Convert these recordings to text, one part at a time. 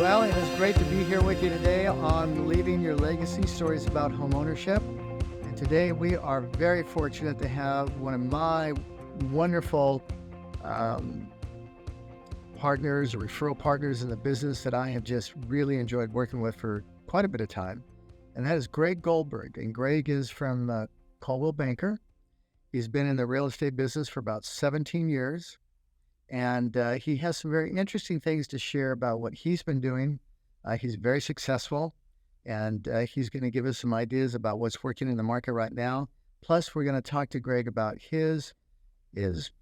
Well, it is great to be here with you today on Leaving Your Legacy, Stories About Homeownership. And today we are very fortunate to have one of my wonderful partners or referral partners in the business that I have just really enjoyed working with for quite a bit of time. And that is Greg Goldberg. And Greg is from Coldwell Banker. He's been in the real estate business for about 17 years. And he has some very interesting things to share about what he's been doing. He's very successful, and he's going to give us some ideas about what's working in the market right now. Plus, we're going to talk to Greg about his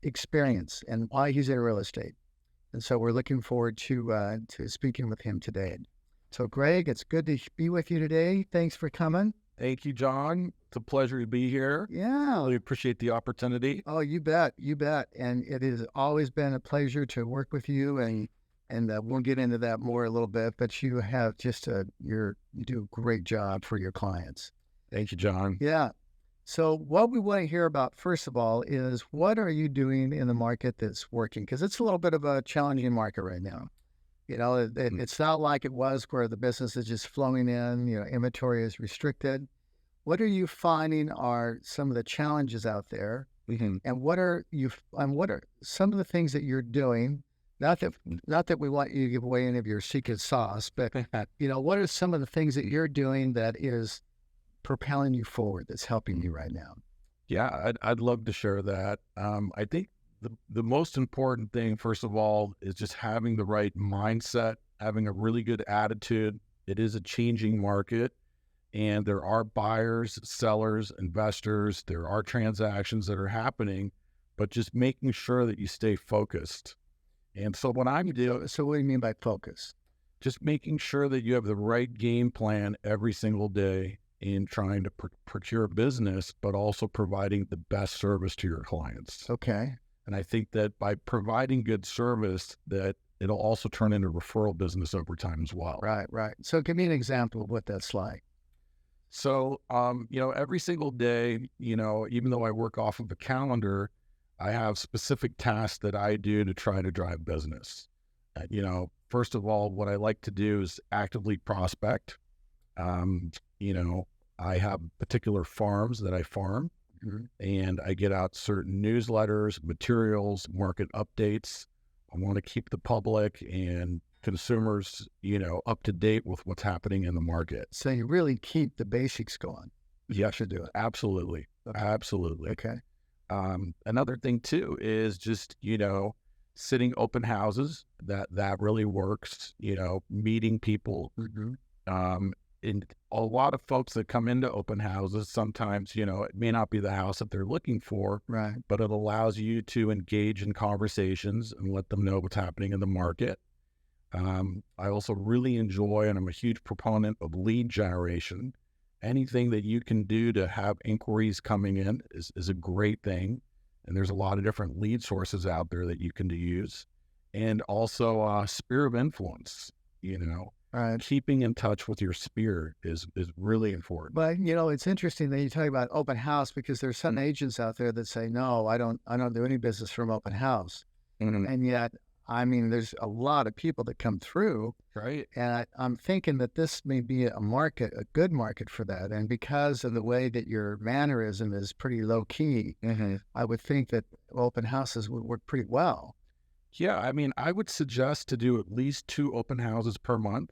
experience and why he's in real estate. And so we're looking forward to speaking with him today. So, Greg, it's good to be with you today. Thanks for coming. Thank you, John. It's a pleasure to be here. Yeah. Really appreciate the opportunity. Oh, you bet. You bet. And it has always been a pleasure to work with you. And we'll get into that more a little bit. But you have just you do a great job for your clients. Thank you, John. Yeah. So what we want to hear about, first of all, is what are you doing in the market that's working? Because it's a little bit of a challenging market right now. You know, it's not like it was where the business is just flowing in, inventory is restricted. What are you finding are some of the challenges out there? Mm-hmm. And what are some of the things that you're doing? Not that we want you to give away any of your secret sauce, but what are some of the things that you're doing that is propelling you forward, that's helping you right now? Yeah, I'd love to share that. I think the most important thing, first of all, is just having the right mindset, having a really good attitude. It is a changing market, and there are buyers, sellers, investors. There are transactions that are happening, but just making sure that you stay focused. And so what I'm doing... So what do you mean by focus? Just making sure that you have the right game plan every single day in trying to procure business, but also providing the best service to your clients. Okay. And I think that by providing good service, that it'll also turn into referral business over time as well. Right. So give me an example of what that's like. So, every single day, even though I work off of a calendar, I have specific tasks that I do to try to drive business. First of all, what I like to do is actively prospect. I have particular farms that I farm. Mm-hmm. And I get out certain newsletters, materials, market updates. I want to keep the public and consumers, up to date with what's happening in the market. So you really keep the basics going. Yes, you do. Absolutely. Okay. Absolutely. Okay. Another thing too is just, sitting open houses. That really works, meeting people. Mm-hmm. And a lot of folks that come into open houses, sometimes, it may not be the house that they're looking for, right? But it allows you to engage in conversations and let them know what's happening in the market. I also really enjoy, and I'm a huge proponent of lead generation. Anything that you can do to have inquiries coming in is a great thing. And there's a lot of different lead sources out there that you can use. And also sphere of influence, Right. Keeping in touch with your sphere is really important. But it's interesting that you talk about open house, because there's some agents out there that say, no, I don't do any business from open house. Mm-hmm. And yet, there's a lot of people that come through. Right. And I'm thinking that this may be a good market for that. And because of the way that your mannerism is pretty low key, mm-hmm. I would think that open houses would work pretty well. Yeah. I would suggest to do at least 2 open houses per month.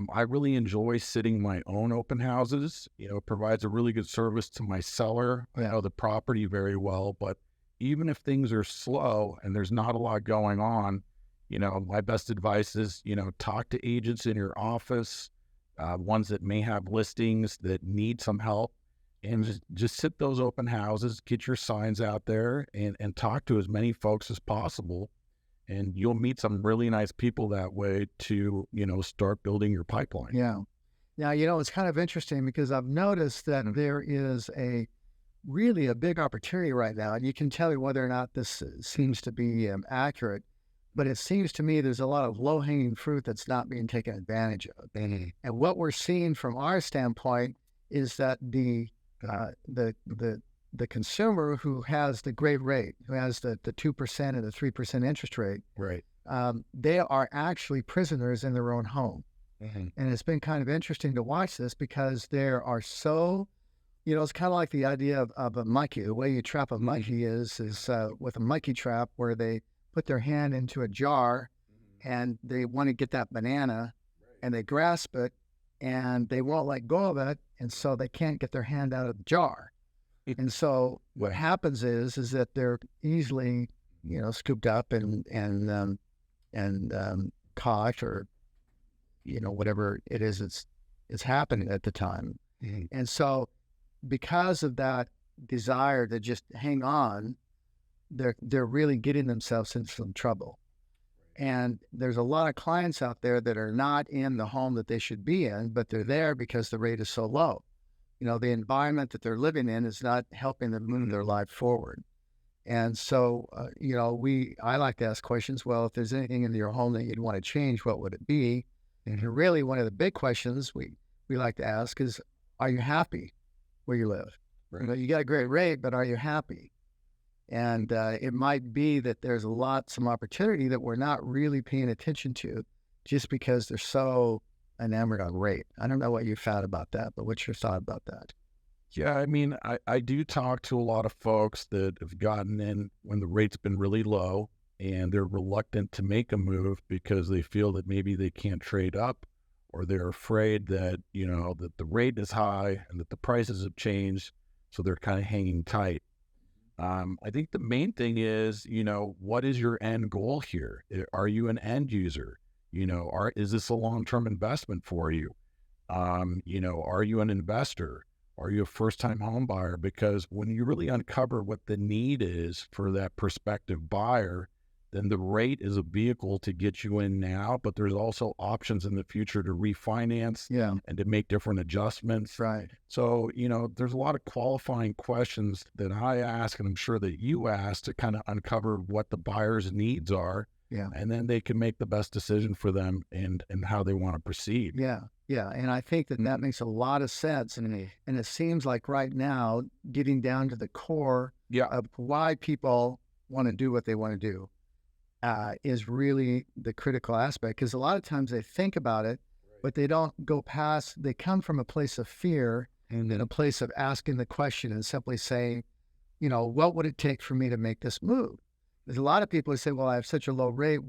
I really enjoy sitting my own open houses. It provides a really good service to my seller. I know the property very well, but even if things are slow and there's not a lot going on, my best advice is, talk to agents in your office, ones that may have listings that need some help, and just sit those open houses, get your signs out there and talk to as many folks as possible. And you'll meet some really nice people that way to, start building your pipeline. Yeah. Now, it's kind of interesting because I've noticed that there is really a big opportunity right now. And you can tell me whether or not this seems to be accurate, but it seems to me there's a lot of low-hanging fruit that's not being taken advantage of. Mm-hmm. And what we're seeing from our standpoint is that the consumer who has the great rate, who has the 2% and the 3% interest rate, right, they are actually prisoners in their own home. Mhm. And it's been kind of interesting to watch this because there are so, it's kind of like the idea of a monkey. The way you trap a monkey is with a monkey trap where they put their hand into a jar and they want to get that banana and they grasp it and they won't let go of it. And so they can't get their hand out of the jar. And so what happens is that they're easily, scooped up and caught or, whatever it is it's happening at the time. Mhm. And so because of that desire to just hang on, they're really getting themselves into some trouble. And there's a lot of clients out there that are not in the home that they should be in, but they're there because the rate is so low. The environment that they're living in is not helping them move their life forward. And so, I like to ask questions. Well, if there's anything in your home that you'd want to change, what would it be? And really, one of the big questions we like to ask is, are you happy where you live? Right. You got a great rate, but are you happy? And it might be that there's some opportunity that we're not really paying attention to just because they're so enamored on rate. I don't know what you found about that, but what's your thought about that? Yeah, I mean, I do talk to a lot of folks that have gotten in when the rate's been really low and they're reluctant to make a move because they feel that maybe they can't trade up or they're afraid that, that the rate is high and that the prices have changed. So they're kind of hanging tight. I think the main thing is, what is your end goal here? Are you an end user? Is this a long-term investment for you? Are you an investor? Are you a first-time home buyer? Because when you really uncover what the need is for that prospective buyer, then the rate is a vehicle to get you in now, but there's also options in the future to refinance and to make different adjustments. Right. So, there's a lot of qualifying questions that I ask, and I'm sure that you ask to kind of uncover what the buyer's needs are. Yeah. And then they can make the best decision for them and how they want to proceed. Yeah. Yeah. And I think that makes a lot of sense. And it seems like right now, getting down to the core of why people want to do what they want to do is really the critical aspect. Because a lot of times they think about it, but they don't go past, they come from a place of fear and then a place of asking the question and simply saying, what would it take for me to make this move? There's a lot of people who say, well, I have such a low rate.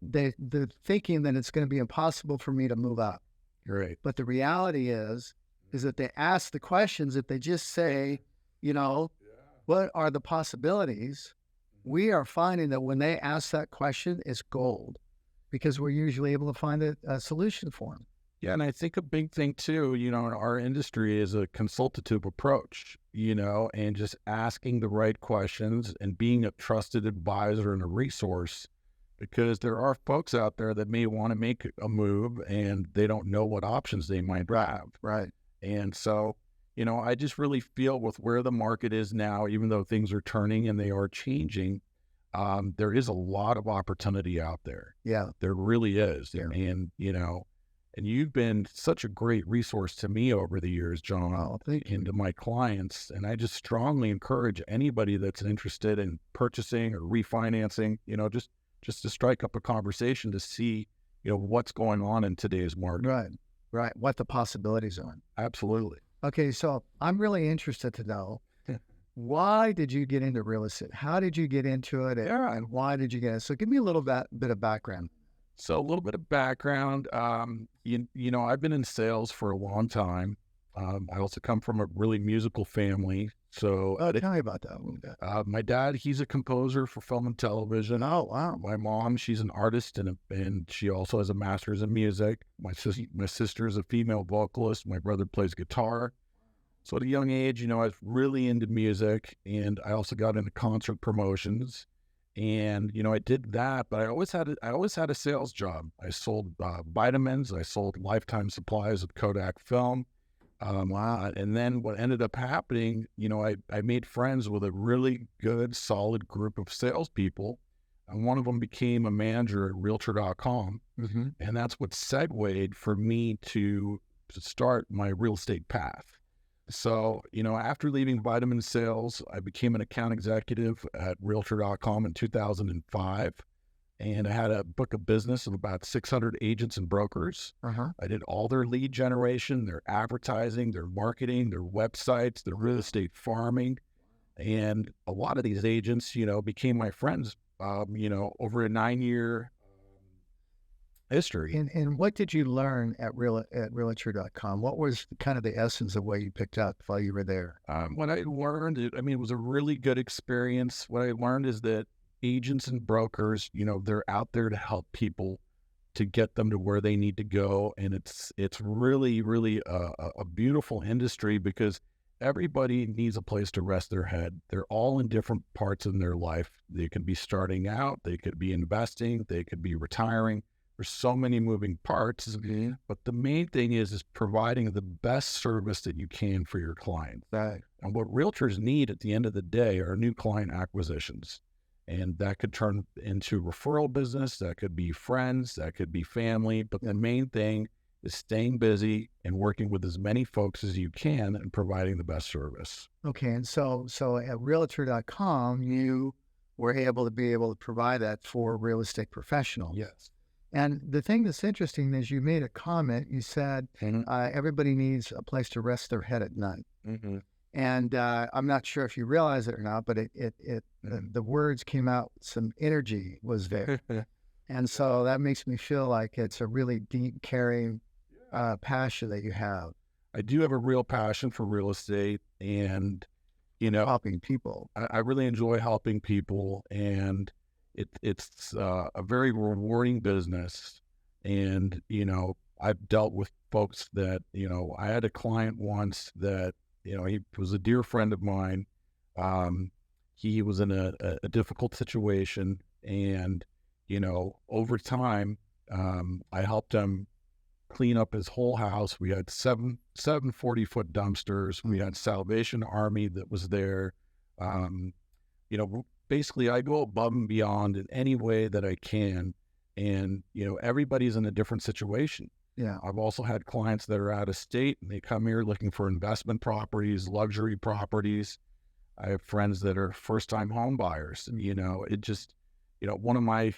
They're thinking that it's going to be impossible for me to move up. Right. But the reality is that they ask the questions. If they just say, what are the possibilities? We are finding that when they ask that question, it's gold because we're usually able to find a solution for them. Yeah, and I think a big thing too, in our industry is a consultative approach, and just asking the right questions and being a trusted advisor and a resource, because there are folks out there that may want to make a move and they don't know what options they might have. Right. And so, I just really feel with where the market is now, even though things are turning and they are changing, there is a lot of opportunity out there. Yeah. There really is. Yeah. And, and you've been such a great resource to me over the years, John, and to my clients. And I just strongly encourage anybody that's interested in purchasing or refinancing, just to strike up a conversation to see, what's going on in today's market. Right. What the possibilities are. Absolutely. Okay. So I'm really interested to know, why did you get into real estate? How did you get into it? And why did you get it? So give me a little bit of background. So a little bit of background, I've been in sales for a long time. I also come from a really musical family. So tell me about that a little bit. My dad, he's a composer for film and television. Oh, wow. My mom, she's an artist and she also has a master's in music. My sister is a female vocalist. My brother plays guitar. So at a young age, I was really into music, and I also got into concert promotions. And, I did that, but I always had a sales job. I sold vitamins. I sold lifetime supplies of Kodak film. And then what ended up happening, I made friends with a really good, solid group of salespeople. And one of them became a manager at Realtor.com. Mm-hmm. And that's what segued for me to start my real estate path. So, after leaving vitamin sales, I became an account executive at Realtor.com in 2005. and I had a book of business of about 600 agents and brokers. Uh-huh. I did all their lead generation, their advertising, their marketing, their websites, their real estate farming. And a lot of these agents, became my friends, over a 9-year history. And what did you learn at Realtor.com? What was kind of the essence of what you picked up while you were there? What I learned, it was a really good experience. What I learned is that agents and brokers, they're out there to help people to get them to where they need to go. And it's really, really a beautiful industry because everybody needs a place to rest their head. They're all in different parts in their life. They could be starting out, they could be investing, they could be retiring. There's so many moving parts, but the main thing is providing the best service that you can for your client. Right. And what realtors need at the end of the day are new client acquisitions. And that could turn into referral business, that could be friends, that could be family. But the main thing is staying busy and working with as many folks as you can and providing the best service. Okay. And so at Realtor.com, you were able to provide that for real estate professionals. Yes. And the thing that's interesting is you made a comment. You said everybody needs a place to rest their head at night. Mm-hmm. And I'm not sure if you realize it or not, but the words came out. Some energy was there, and so that makes me feel like it's a really deep, caring passion that you have. I do have a real passion for real estate, and helping people. I really enjoy helping people, and it's a very rewarding business. And, I've dealt with folks that, I had a client once that, he was a dear friend of mine. He was in a difficult situation, and, over time, I helped him clean up his whole house. We had seven 40-foot dumpsters. We had Salvation Army that was there. Basically, I go above and beyond in any way that I can. And, everybody's in a different situation. Yeah. I've also had clients that are out of state and they come here looking for investment properties, luxury properties. I have friends that are first-time home buyers. It just, one of my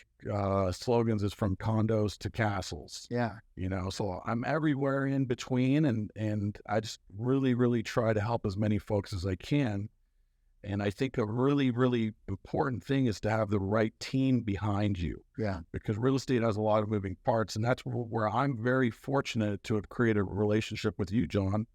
slogans is from condos to castles. Yeah. So I'm everywhere in between, and I just really, really try to help as many folks as I can. And I think a really, really important thing is to have the right team behind you. Yeah. Because real estate has a lot of moving parts. And that's where I'm very fortunate to have created a relationship with you, John,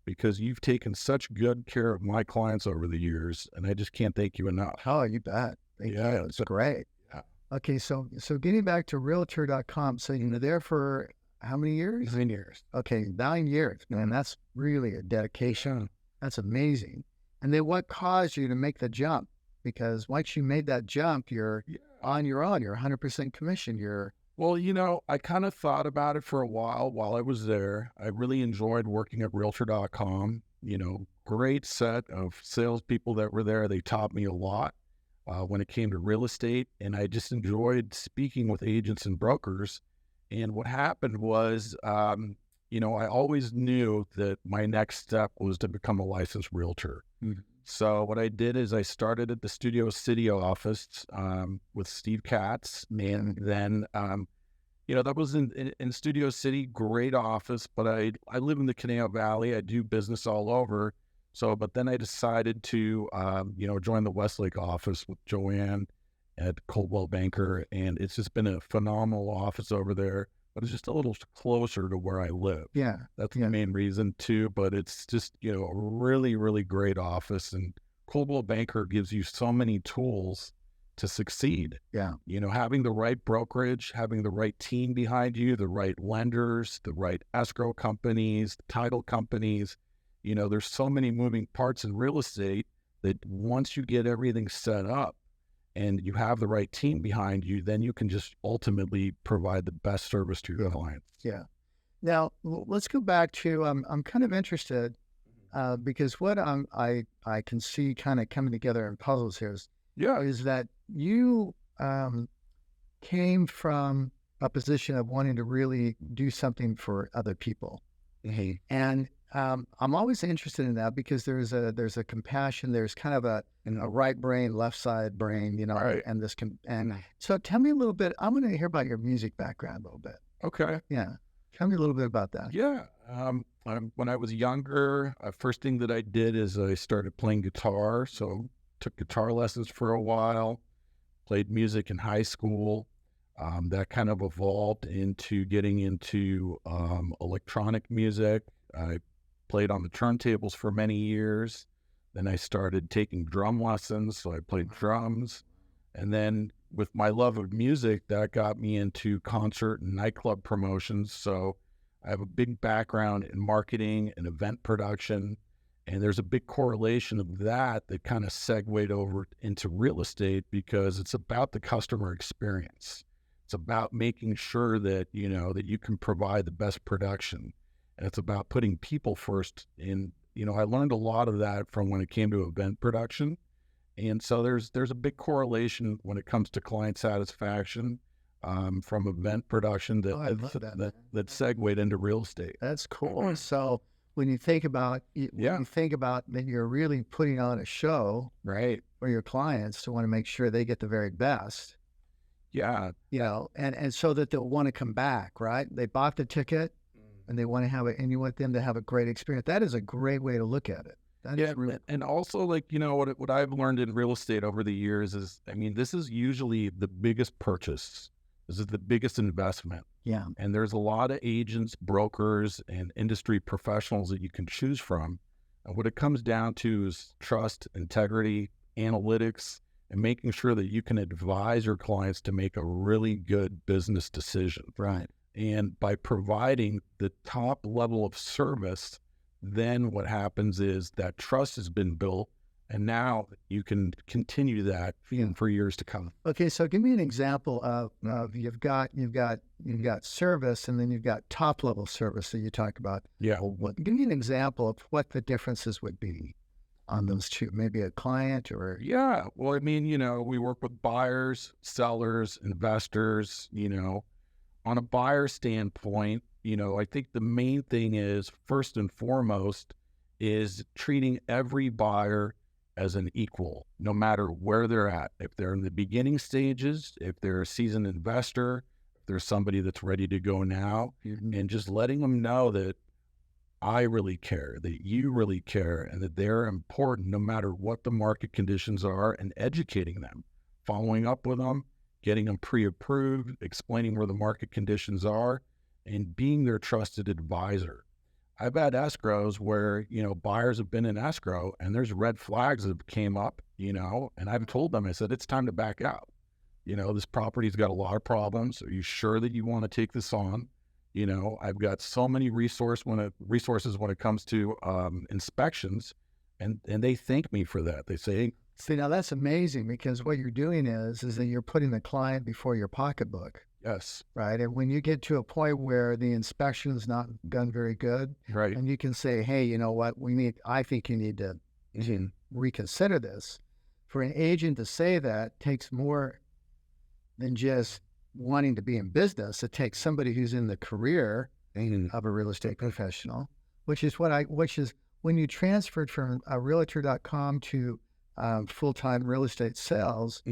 because you've taken such good care of my clients over the years. And I just can't thank you enough. Oh, you bet. Thank you. It's great. Yeah. Okay. So getting back to Realtor.com. So you were there for how many years? 9 years. Okay. 9 years, man. That's really a dedication. That's amazing. And then what caused you to make the jump? Because once you made that jump, you're on your own. You're 100% commission. Well, I kind of thought about it for a while I was there. I really enjoyed working at Realtor.com. Great set of salespeople that were there. They taught me a lot when it came to real estate. And I just enjoyed speaking with agents and brokers. And what happened was, I always knew that my next step was to become a licensed realtor. Mm-hmm. So what I did is I started at the Studio City office with Steve Katz. And then, that was in Studio City, great office, but I live in the Canal Valley. I do business all over. But then I decided to, join the Westlake office with Joanne at Coldwell Banker. And it's just been a phenomenal office over there. But it's just a little closer to where I live. Yeah. That's the main reason too. But it's just, a really, really great office. And Coldwell Banker gives you so many tools to succeed. Yeah. Having the right brokerage, having the right team behind you, the right lenders, the right escrow companies, title companies. There's so many moving parts in real estate that once you get everything set up, and you have the right team behind you, then you can just ultimately provide the best service to your clients. Yeah. Now, let's go back to, I'm kind of interested because what I can see kind of coming together in puzzles here is that you came from a position of wanting to really do something for other people. Mm-hmm. And I'm always interested in that because there's a compassion, there's kind of right brain, left side brain, Right. and this can, and so tell me a little bit. I'm going to hear about your music background a little bit. Okay. Yeah. Tell me a little bit about that. Yeah. When I was younger, first thing that I did is I started playing guitar. So took guitar lessons for a while, played music in high school. That kind of evolved into getting into electronic music. I played on the turntables for many years. Then I started taking drum lessons, so I played drums. And then with my love of music, that got me into concert and nightclub promotions. So I have a big background in marketing and event production. And there's a big correlation of that kind of segued over into real estate because it's about the customer experience. It's about making sure that, that you can provide the best production. And it's about putting people first. And, I learned a lot of that from when it came to event production. And so there's a big correlation when it comes to client satisfaction from event production I love that. that segued into real estate. That's cool. So when you think about that you're really putting on a show, Right. for your clients to want to make sure they get the very best, Yeah. and so that they'll want to come back, right? They bought the ticket and they want to have it, and you want them to have a great experience. That is a great way to look at it. That is really, And also, what I've learned in real estate over the years is, this is usually the biggest purchase. This is the biggest investment. yeah. And there's a lot of agents, brokers, and industry professionals that you can choose from. And what it comes down to is trust, integrity, analytics, and making sure that you can advise your clients to make a really good business decision. Right. And by providing the top level of service, then what happens is that trust has been built, and now you can continue that for years to come. Okay, so give me an example of you've got service, and then you've got top level service that you talk about. Yeah. Give me an example of what the differences would be on those two. Maybe a client or Yeah. Well, we work with buyers, sellers, investors. On a buyer standpoint, I think the main thing is, first and foremost, is treating every buyer as an equal, no matter where they're at. If they're in the beginning stages, if they're a seasoned investor, if there's somebody that's ready to go now, and just letting them know that I really care, that you really care, and that they're important no matter what the market conditions are, and educating them, following up with them, getting them pre-approved, explaining where the market conditions are, and being their trusted advisor. I've had escrows where, buyers have been in escrow and there's red flags that came up, and I've told them, I said, it's time to back out. This property's got a lot of problems. Are you sure that you want to take this on? I've got so many resources when it comes to inspections, and they thank me for that. They say, see, now that's amazing, because what you're doing is that you're putting the client before your pocketbook. yes, Right. And when you get to a point where the inspection is not done very good, right, and you can say, hey, you know what, I think you need to reconsider this. For an agent to say that takes more than just wanting to be in business. It takes somebody who's in the career of a real estate professional, which is when you transferred from realtor.com to full-time real estate sales,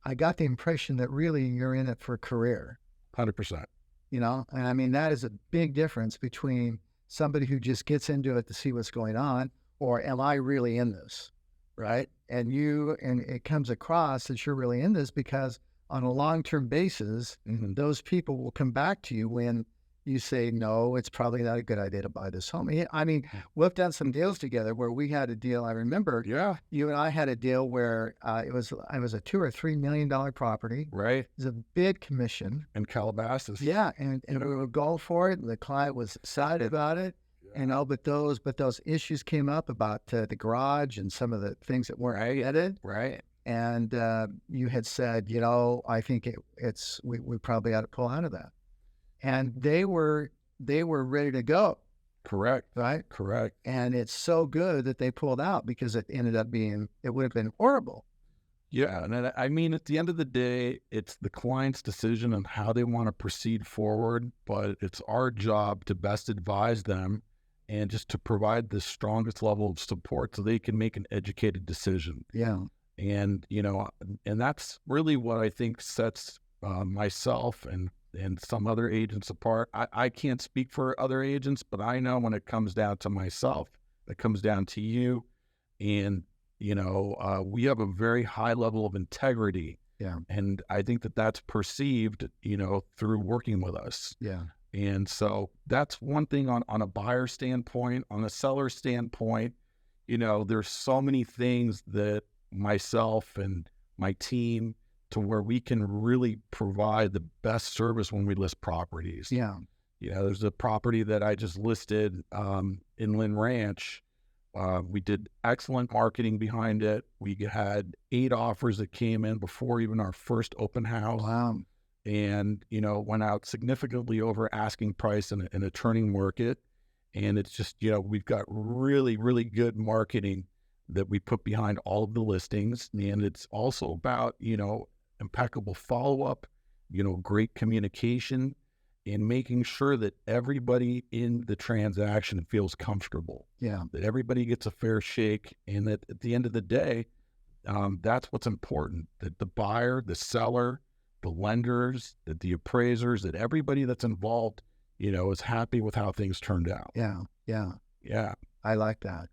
I got the impression that really you're in it for a career. 100%. And that is a big difference between somebody who just gets into it to see what's going on, or am I really in this, right? And it comes across that you're really in this, because on a long-term basis, those people will come back to you when you say, no, it's probably not a good idea to buy this home. We've done some deals together where we had a deal. I remember you and I had a deal where it was a $2 or $3 million property. Right. It was a bid commission. In Calabasas. Yeah. And we would go for it, and the client was excited about it. But those issues came up about the garage and some of the things that weren't added. Right. And you had said, I think we probably ought to pull out of that. And they were ready to go. Correct. Right? Correct. And it's so good that they pulled out, because it would have been horrible. Yeah. And at the end of the day, it's the client's decision on how they want to proceed forward, but it's our job to best advise them and just to provide the strongest level of support so they can make an educated decision. Yeah. And, and that's really what I think sets myself and some other agents apart. I can't speak for other agents, but I know when it comes down to myself, it comes down to you. And, we have a very high level of integrity. Yeah. And I think that that's perceived, through working with us. Yeah. And so that's one thing on a buyer standpoint. On a seller standpoint, there's so many things that myself and my team to where we can really provide the best service when we list properties. Yeah. There's a property that I just listed in Lynn Ranch. We did excellent marketing behind it. We had 8 offers that came in before even our first open house. Wow. And, went out significantly over asking price in a turning market. And it's just, we've got really, really good marketing that we put behind all of the listings. And it's also about, impeccable follow-up, great communication, and making sure that everybody in the transaction feels comfortable. Yeah. That everybody gets a fair shake, and that at the end of the day, that's what's important, that the buyer, the seller, the lenders, that the appraisers, that everybody that's involved, is happy with how things turned out. Yeah. Yeah. Yeah. I like that.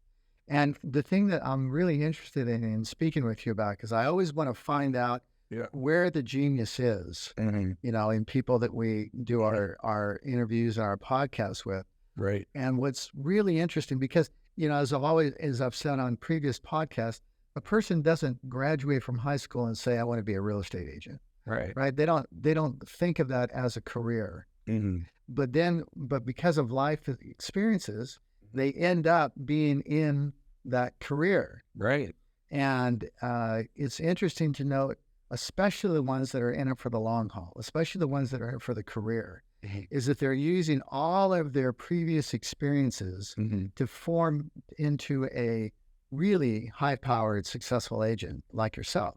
And the thing that I'm really interested in speaking with you about, because I always want to find out where the genius is, in people that we do our interviews and our podcasts with. Right. And what's really interesting, because, as I've said on previous podcasts, a person doesn't graduate from high school and say, I want to be a real estate agent. Right. Right. They don't think of that as a career. Mm-hmm. But because of life experiences, they end up being in that career. Right. And it's interesting to note, especially the ones that are in it for the long haul, especially the ones that are in it for the career, is that they're using all of their previous experiences to form into a really high-powered, successful agent like yourself.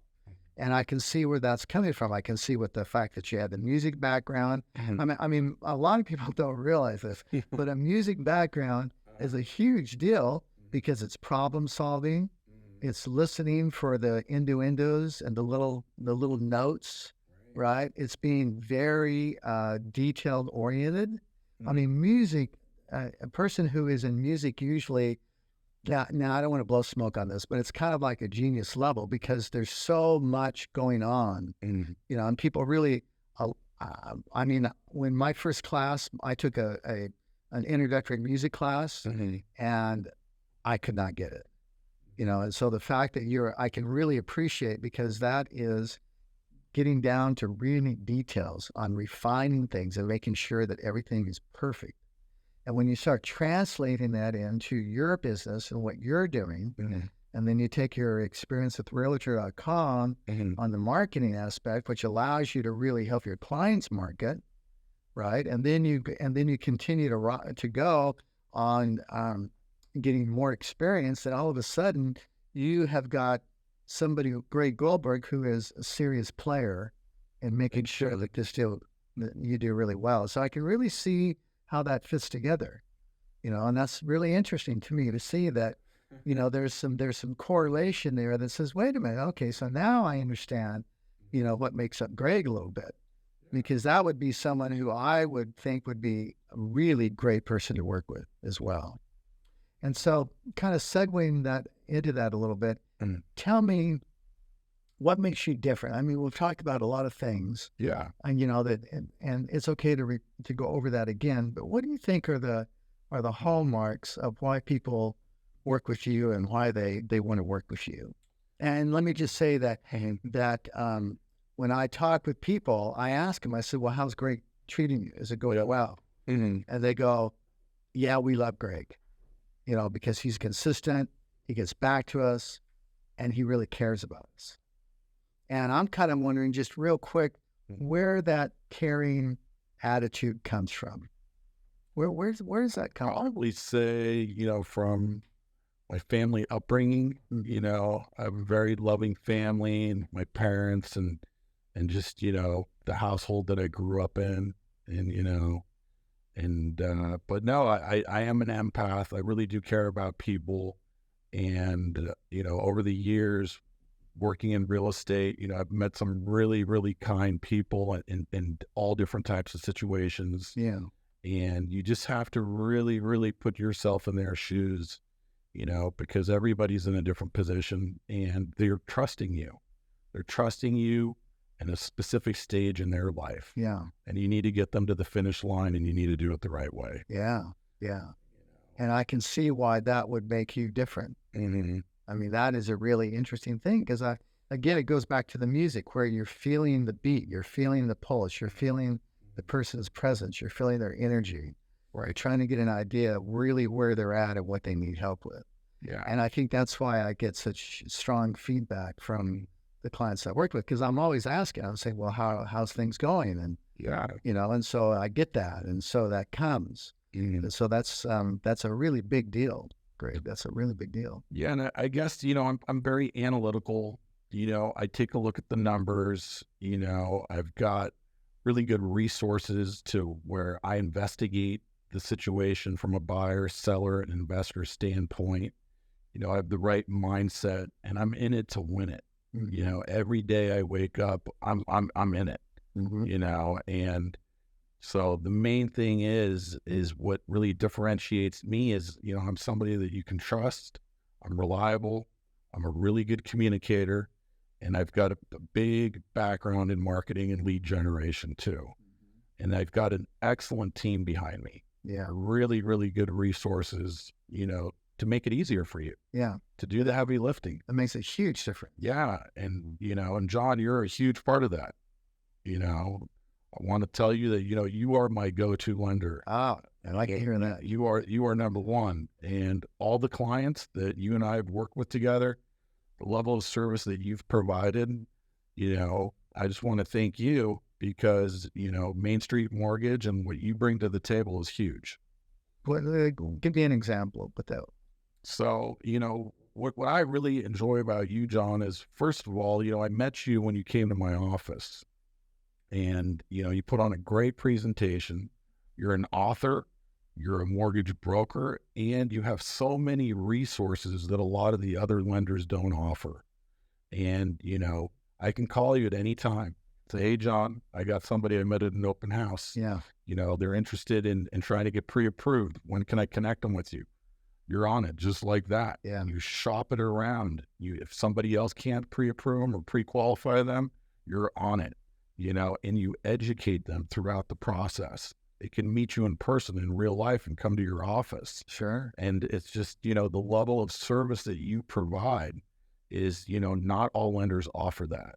And I can see where that's coming from. I can see with the fact that you have the music background. I mean, a lot of people don't realize this, but a music background is a huge deal because it's problem solving. It's listening for the innuendos and the little notes, right? It's being very detailed oriented. I mean, music, a person who is in music usually, now I don't want to blow smoke on this, but it's kind of like a genius level because there's so much going on, and people really, I mean, when my first class, I took an introductory music class and I could not get it. And so the fact that I can really appreciate, because that is getting down to really details on refining things and making sure that everything is perfect. And when you start translating that into your business and what you're doing, and then you take your experience with Realtor.com on the marketing aspect, which allows you to really help your clients market, right? And then you continue to go on getting more experience, and all of a sudden you have got somebody, Greg Goldberg, who is a serious player and making sure that that you do really well. So I can really see how that fits together, and that's really interesting to me to see that, there's some correlation there that says, wait a minute, okay, so now I understand, what makes up Greg a little bit, because that would be someone who I would think would be a really great person to work with as well. And so kind of segueing that into that a little bit, tell me what makes you different. I mean, we've talked about a lot of things. Yeah. And and it's okay to go over that again, but what do you think are the hallmarks of why people work with you and why they want to work with you? And let me just say that when I talk with people, I ask them, I said, well, how's Greg treating you? Is it going well? And they go, yeah, we love Greg. Because he's consistent, he gets back to us, and he really cares about us. And I'm kind of wondering, just real quick, where that caring attitude comes from. Where does that come from? I'll probably say, from my family upbringing. I have a very loving family, and my parents, and just, the household that I grew up in. And, And but no, I am an empath. I really do care about people. And over the years working in real estate, I've met some really, really kind people in all different types of situations. Yeah. And you just have to really, really put yourself in their shoes, because everybody's in a different position and they're trusting you. They're trusting you in a specific stage in their life. Yeah. And you need to get them to the finish line, and you need to do it the right way. Yeah. Yeah. And I can see why that would make you different. Mm-hmm. I mean, that is a really interesting thing because again, it goes back to the music where you're feeling the beat, you're feeling the pulse, you're feeling the person's presence, you're feeling their energy, right? You're trying to get an idea of really where they're at and what they need help with. Yeah. And I think that's why I get such strong feedback from the clients I work with, because I'm always asking, I'm saying, well, how's things going? And, Yeah. And so I get that. And so that comes. Mm-hmm. And so that's a really big deal. Great. That's a really big deal. Yeah. And I guess, I'm very analytical. I take a look at the numbers. I've got really good resources to where I investigate the situation from a buyer, seller, and investor standpoint. I have the right mindset, and I'm in it to win it. Mm-hmm. Every day I wake up, I'm in it. Mm-hmm. And so the main thing is what really differentiates me is, I'm somebody that you can trust. I'm reliable. I'm a really good communicator, and I've got a big background in marketing and lead generation too. And I've got an excellent team behind me. Yeah. Really, really good resources, to make it easier for you. Yeah. To do the heavy lifting. That makes a huge difference. Yeah. And, and John, you're a huge part of that. I want to tell you that, you are my go-to lender. Oh, I like hearing that. You are number one. And all the clients that you and I have worked with together, the level of service that you've provided, I just want to thank you because, MainStreet Mortgage and what you bring to the table is huge. Give me an example of that. So, what I really enjoy about you, John, is first of all, I met you when you came to my office, and, you put on a great presentation. You're an author, you're a mortgage broker, and you have so many resources that a lot of the other lenders don't offer. And, I can call you at any time. Say, hey, John, I got somebody I met at an open house. Yeah. They're interested in trying to get pre-approved. When can I connect them with you? You're on it just like that. Yeah. You shop it around. If somebody else can't pre-approve them or pre-qualify them, you're on it, and you educate them throughout the process. They can meet you in person in real life and come to your office. Sure. And it's just, the level of service that you provide is, not all lenders offer that.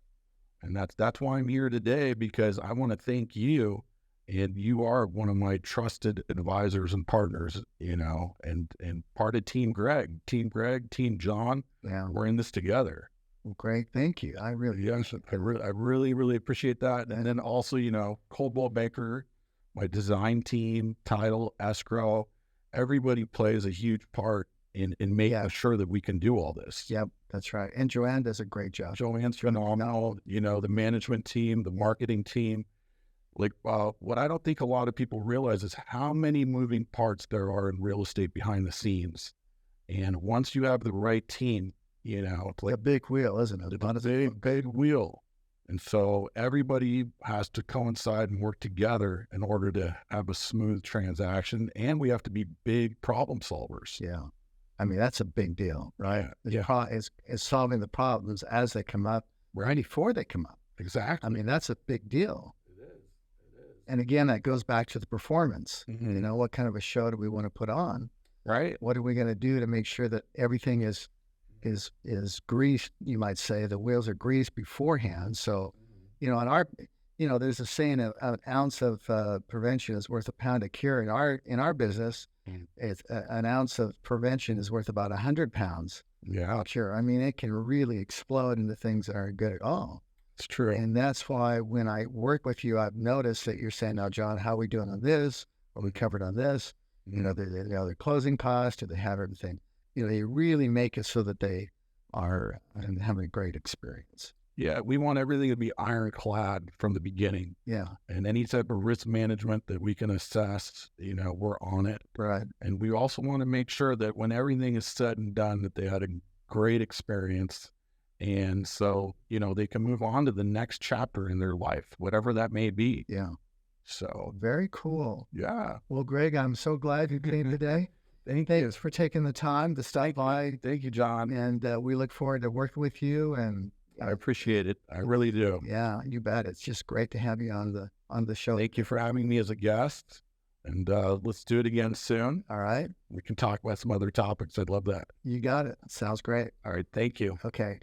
And that's why I'm here today, because I want to thank you. And you are one of my trusted advisors and partners, and part of Team Greg, Team John. Yeah. We're in this together. Well, Greg, thank you. I really, I really, really appreciate that. And then also, Coldwell Banker, my design team, title, escrow, everybody plays a huge part in making sure that we can do all this. Yep, that's right. And Joanne does a great job. Joanne's phenomenal. The management team, the marketing team. Like, what I don't think a lot of people realize is how many moving parts there are in real estate behind the scenes. And once you have the right team, it's like a big wheel, isn't it? It's a big wheel. And so everybody has to coincide and work together in order to have a smooth transaction. And we have to be big problem solvers. Yeah. I mean, that's a big deal, right? Is solving the problems as they come up, right before they come up. Exactly. I mean, that's a big deal. And again, that goes back to the performance. Mm-hmm. What kind of a show do we want to put on? Right. What are we going to do to make sure that everything is greased? You might say the wheels are greased beforehand. So, in our, there's a saying: an ounce of prevention is worth a pound of cure. In our business, it's an ounce of prevention is worth about 100 pounds. Yeah. Of cure. I mean, it can really explode into things that aren't good at all. It's true. And that's why when I work with you, I've noticed that you're saying, now, John, how are we doing on this? Are we covered on this? Their closing costs, do they have everything? They really make it so that they are having a great experience. Yeah, we want everything to be ironclad from the beginning. Yeah. And any type of risk management that we can assess, we're on it. Right. And we also want to make sure that when everything is said and done, that they had a great experience. And so, they can move on to the next chapter in their life, whatever that may be. Yeah. So, Very cool. yeah. Well, Greg, I'm so glad you came today. Thanks for taking the time to stop by. Thank you, John. And we look forward to working with you. And I appreciate it. I really do. Yeah, you bet. It's just great to have you on the show. Thank you for having me as a guest. And let's do it again soon. All right. We can talk about some other topics. I'd love that. You got it. Sounds great. All right. Thank you. Okay.